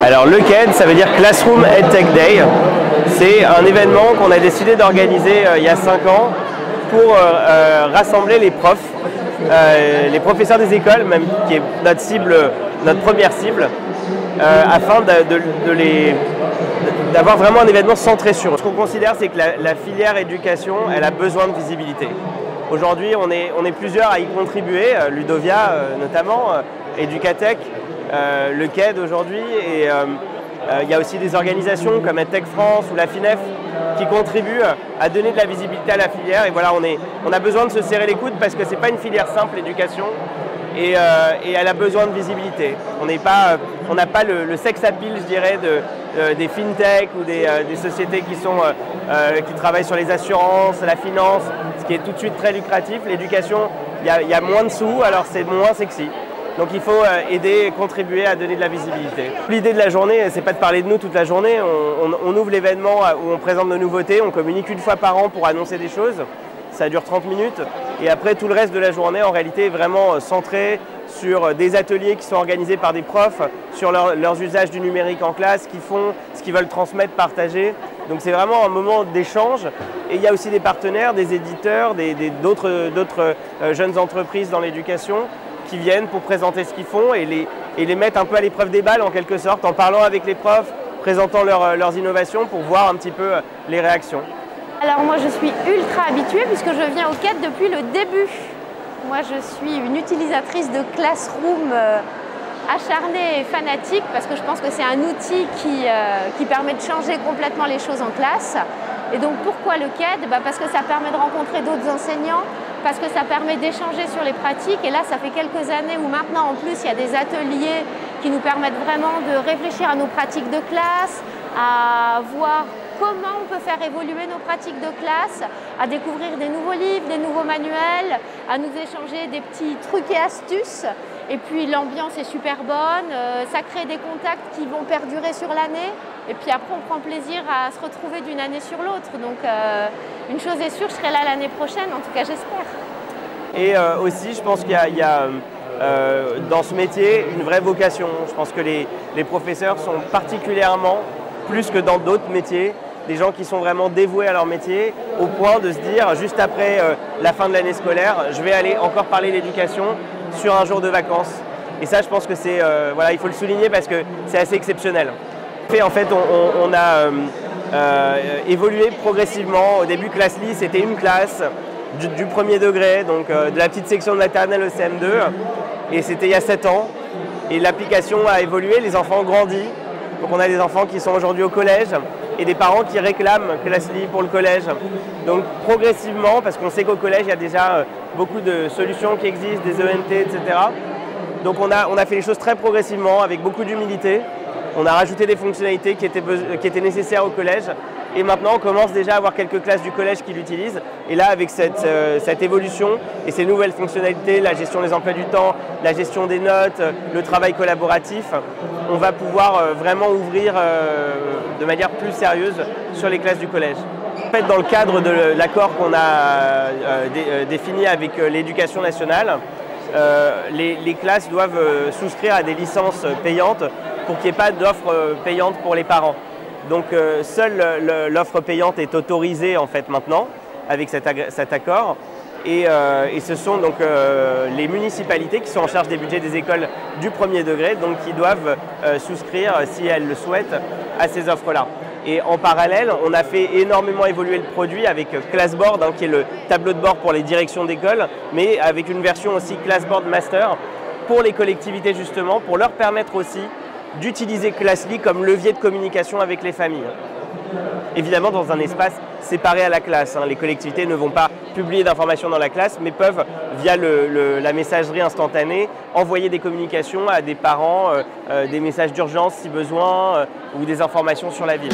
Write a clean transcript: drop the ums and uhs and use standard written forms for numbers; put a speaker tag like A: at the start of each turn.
A: Alors le CED, ça veut dire Classroom EdTech Day. C'est un événement qu'on a décidé d'organiser il y a 5 ans pour rassembler les profs, les professeurs des écoles, même qui est notre cible, notre première cible, afin d'avoir vraiment un événement centré sur eux. Ce qu'on considère, c'est que la filière éducation, elle a besoin de visibilité. Aujourd'hui, on est plusieurs à y contribuer, Ludovia notamment, Educatech, le CED aujourd'hui, et il y a aussi des organisations comme EdTech France ou la FINEF qui contribuent à donner de la visibilité à la filière. Et voilà, on a besoin de se serrer les coudes parce que ce n'est pas une filière simple, l'éducation, et elle a besoin de visibilité. On n'a pas le sex appeal, je dirais, des fintech ou des sociétés qui travaillent sur les assurances, la finance, ce qui est tout de suite très lucratif. L'éducation, il y a moins de sous, alors c'est moins sexy. Donc il faut aider et contribuer à donner de la visibilité. L'idée de la journée, c'est pas de parler de nous toute la journée. On ouvre l'événement où on présente nos nouveautés, on communique une fois par an pour annoncer des choses. Ça dure 30 minutes. Et après, tout le reste de la journée, en réalité, est vraiment centré sur des ateliers qui sont organisés par des profs, sur leurs usages du numérique en classe, ce qu'ils font, ce qu'ils veulent transmettre, partager. Donc c'est vraiment un moment d'échange. Et il y a aussi des partenaires, des éditeurs, d'autres jeunes entreprises dans l'éducation qui viennent pour présenter ce qu'ils font et les mettre un peu à l'épreuve des balles en quelque sorte, en parlant avec les profs, présentant leurs innovations pour voir un petit peu les réactions.
B: Alors moi je suis ultra habituée puisque je viens au CED depuis le début. Moi je suis une utilisatrice de Classroom acharnée et fanatique parce que je pense que c'est un outil qui permet de changer complètement les choses en classe. Et donc pourquoi le CED? Parce que ça permet de rencontrer d'autres enseignants, parce que ça permet d'échanger sur les pratiques. Et là, ça fait quelques années où maintenant, en plus, il y a des ateliers qui nous permettent vraiment de réfléchir à nos pratiques de classe, à voir comment on peut faire évoluer nos pratiques de classe, à découvrir des nouveaux livres, des nouveaux manuels, à nous échanger des petits trucs et astuces. Et puis l'ambiance est super bonne, ça crée des contacts qui vont perdurer sur l'année. Et puis après, on prend plaisir à se retrouver d'une année sur l'autre. Donc une chose est sûre, je serai là l'année prochaine, en tout cas j'espère.
A: Et aussi, je pense qu'il y a dans ce métier une vraie vocation. Je pense que les professeurs sont particulièrement, plus que dans d'autres métiers, des gens qui sont vraiment dévoués à leur métier, au point de se dire, juste après la fin de l'année scolaire, je vais aller encore parler d'éducation sur un jour de vacances. Et ça, je pense que c'est, voilà, il faut le souligner parce que c'est assez exceptionnel. En fait, on a évolué progressivement. Au début, Classly, c'était une classe du premier degré, donc de la petite section de maternelle au CM2. Et c'était il y a 7 ans. Et l'application a évolué, les enfants ont grandi. Donc on a des enfants qui sont aujourd'hui au collège et des parents qui réclament Classly pour le collège. Donc progressivement, parce qu'on sait qu'au collège, il y a déjà beaucoup de solutions qui existent, des ENT, etc. Donc on a fait les choses très progressivement, avec beaucoup d'humilité. On a rajouté des fonctionnalités qui étaient nécessaires au collège. Et maintenant, on commence déjà à avoir quelques classes du collège qui l'utilisent. Et là, avec cette évolution et ces nouvelles fonctionnalités, la gestion des emplois du temps, la gestion des notes, le travail collaboratif, on va pouvoir vraiment ouvrir de manière plus sérieuse sur les classes du collège. En fait, dans le cadre de l'accord qu'on a défini avec l'Éducation nationale, les classes doivent souscrire à des licences payantes pour qu'il n'y ait pas d'offre payante pour les parents. Donc seule l'offre payante est autorisée en fait maintenant avec cet accord et ce sont donc les municipalités qui sont en charge des budgets des écoles du premier degré, donc qui doivent souscrire, si elles le souhaitent, à ces offres-là. Et en parallèle, on a fait énormément évoluer le produit avec Classboard, qui est le tableau de bord pour les directions d'école, mais avec une version aussi Classboard Master pour les collectivités justement, pour leur permettre aussi d'utiliser Classly comme levier de communication avec les familles. Évidemment dans un espace séparé à la classe. Les collectivités ne vont pas publier d'informations dans la classe, mais peuvent, via la messagerie instantanée, envoyer des communications à des parents, des messages d'urgence si besoin, ou des informations sur la ville.